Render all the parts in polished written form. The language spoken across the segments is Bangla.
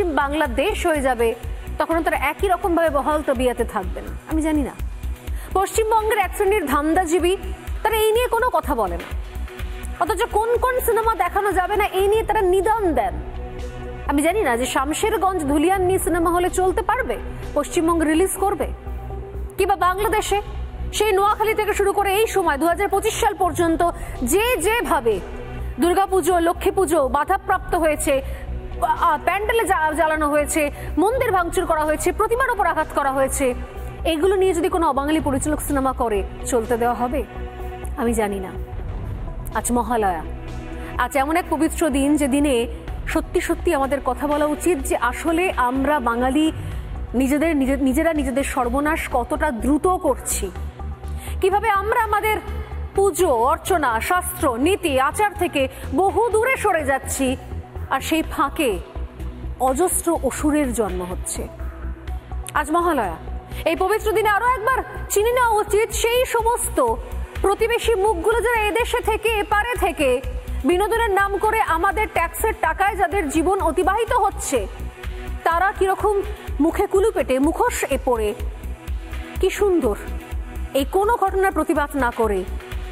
পশ্চিম বাংলাদেশ হয়ে যাবে, তখন তারা একই রকম ভাবে বহাল তবিয়াতে থাকবেন। আমি জানি না, পশ্চিমবঙ্গের এক শ্রেণীর ধান্দাজীবী তারা এই নিয়ে কোনো কথা বলে না, অথচ কোন কোন সিনেমা দেখানো যাবে না এই নিয়ে তারা নিদান দেন। আমি জানি না যে শামশেরগঞ্জ ধুলিয়ান নিয়ে সিনেমা হলে চলতে পারবে, পশ্চিমবঙ্গ রিলিজ করবে, কিংবা বাংলাদেশে সেই নোয়াখালী থেকে শুরু করে এই সময় 2025 সাল পর্যন্ত যেভাবে দুর্গাপুজো, লক্ষ্মী পুজো বাধাপ্রাপ্ত হয়েছে, প্যান্ডেলে জ্বালানো হয়েছে, মন্দির ভাঙচুর করা হয়েছে, প্রতিমার উপর আঘাত করা হয়েছে, এগুলো নিয়ে যদি কোনো অবাঙালি পরিচালক সিনেমা করে চলতে দেওয়া হবে? আমি জানি না। আজ মহালয়া, আজ এমন এক পবিত্র দিন যে দিনে সত্যি সত্যি আমাদের কথা বলা উচিত যে আসলে আমরা বাঙালি নিজেরা নিজেদের সর্বনাশ কতটা দ্রুত করছি, কিভাবে আমরা আমাদের পুজো অর্চনা, শাস্ত্র, নীতি, আচার থেকে বহু দূরে সরে যাচ্ছি, আর সেই ফাঁকে অজস্র অসুরের জন্ম হচ্ছে। আজ মহালয়া, এই পবিত্র দিনে আরো একবার চিনে নেওয়া উচিত সেই সমস্ত প্রতিবেশী মুখগুলো যারা এদেশে থেকে এপারে থেকে বিনোদনের নাম করে আমাদের ট্যাক্সের টাকায় যাদের জীবন অতিবাহিত হচ্ছে, তারা কিরকম মুখে কুলু পেটে মুখোশ পরে কি সুন্দর এই কোনো ঘটনার প্রতিবাদ না করে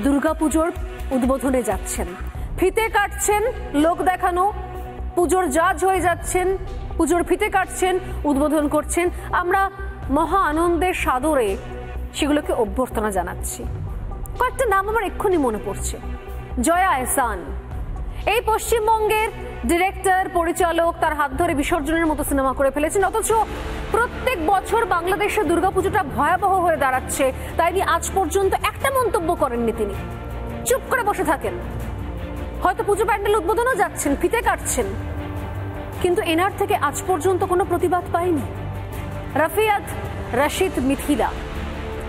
দুর্গাপুজোর উদ্বোধনে যাচ্ছেন, ফিতে কাটছেন, লোক দেখানো, পুজোর জাজ হয়ে যাচ্ছেন, পুজোর ফিতে কাটছেন, উদ্বোধন করছেন। আমরা মহা আনন্দের সাদরে সেগুলোকে অভ্যর্থনা জানাচ্ছি। কয়েকটা নাম আমার এক্ষুনি মনে পড়ছে। জয়া এহসান, এই পশ্চিমবঙ্গের ডিরেক্টর, পরিচালক, তার হাত ধরে বিসর্জনের মতো সিনেমা করে ফেলেছেন, অথচ প্রত্যেক বছর বাংলাদেশে দুর্গাপুজোটা ভয়াবহ হয়ে দাঁড়াচ্ছে তাই নিয়ে আজ পর্যন্ত একটা মন্তব্য করেননি তিনি। চুপ করে বসে থাকেন, হয়তো পুজো প্যান্ডেল উদ্বোধনও যাচ্ছেন, ফিতে কাটছেন, কিন্তু এনার থেকে আজ পর্যন্ত কোনো প্রতিবাদ পাইনি। রাফিয়াত রশিদ মিথিলা,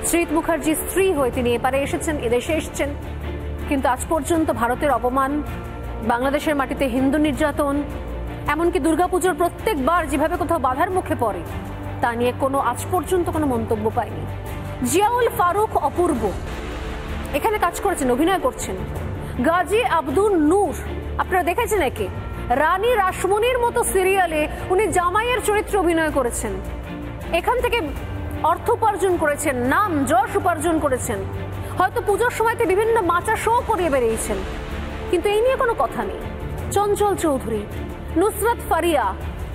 শ্রীত মুখার্জির স্ত্রী হয়ে তিনি এপারে এসেছেন, এদেশে এসেছেন, কিন্তু আজ পর্যন্ত ভারতের অপমান, বাংলাদেশের মাটিতে হিন্দু নির্যাতন, এমনকি দুর্গাপুজোর প্রত্যেকবার যেভাবে কোথাও বাধার মুখে পড়ে তা নিয়ে কোনো আজ পর্যন্ত কোনো মন্তব্য পায়নি। জিয়াউল ফারুক অপূর্ব এখানে কাজ করেছেন, অভিনয় করছেন। গাজী আব্দুল নূর, আপনারা দেখেছেন একে, রানী রাসমণির মতো সিরিয়ালে উনি জামাইয়ের চরিত্রে অভিনয় করেছেন, এখান থেকে অর্থ উপার্জন করেছেন, নাম যশ উপার্জন করেছেন, হয়তো পুজোর সময়তে বিভিন্ন মাচা শো করিয়ে বেরিয়েছেন, কিন্তু এই নিয়ে কোনো কথা নেই। চঞ্চল চৌধুরী, নুসরাত ফারিয়া,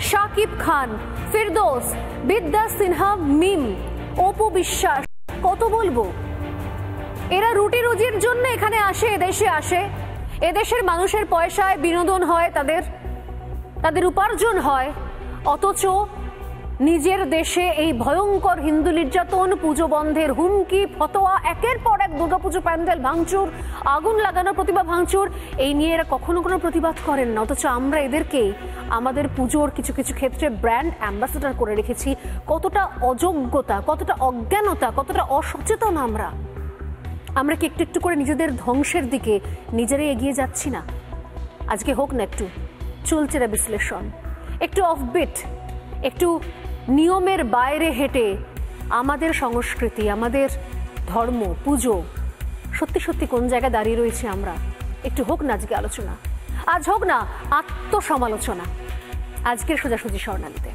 শাকিব খান, ফিরদৌস, বিদ্যা সিনহা, মিম, অপু বিশ্বাস, কত বলবো, এরা রুটি রুজির জন্য এখানে আসে, এদেশে আসে, এদেশের মানুষের পয়সায় বিনোদন হয়, তাদের উপার্জন হয়, অথচ নিজের দেশে এই ভয়ঙ্কর হিন্দু নির্যাতন, পুজো বন্ধের হুমকি, ফতোয়া, একের পর এক দুর্গাপুজো প্যান্ডেল ভাঙচুর, আগুন লাগানো, প্রতিমা ভাঙচুর, এই নিয়ে এরা কখনো কোনো প্রতিবাদ করেন না, অথচ আমরা এদেরকে আমাদের পুজোর কিছু কিছু ক্ষেত্রে ব্র্যান্ড অ্যাম্বাসেডর করে রেখেছি। কতটা অযোগ্যতা, কতটা অজ্ঞানতা, কতটা অসচেতন আমরা কি একটু একটু করে নিজেদের ধ্বংসের দিকে নিজেরাই এগিয়ে যাচ্ছি না? আজকে হোক না একটু চুলচেরা বিশ্লেষণ, একটু অফবিট, একটু নিয়মের বাইরে হেঁটে আমাদের সংস্কৃতি, আমাদের ধর্ম, পুজো সত্যি সত্যি কোন জায়গায় দাঁড়িয়ে রয়েছে আমরা, একটু হোক না আজকে আলোচনা। আজ হোক না আত্মসমালোচনা, আজকের সোজাসুজি স্বর্ণালীতে।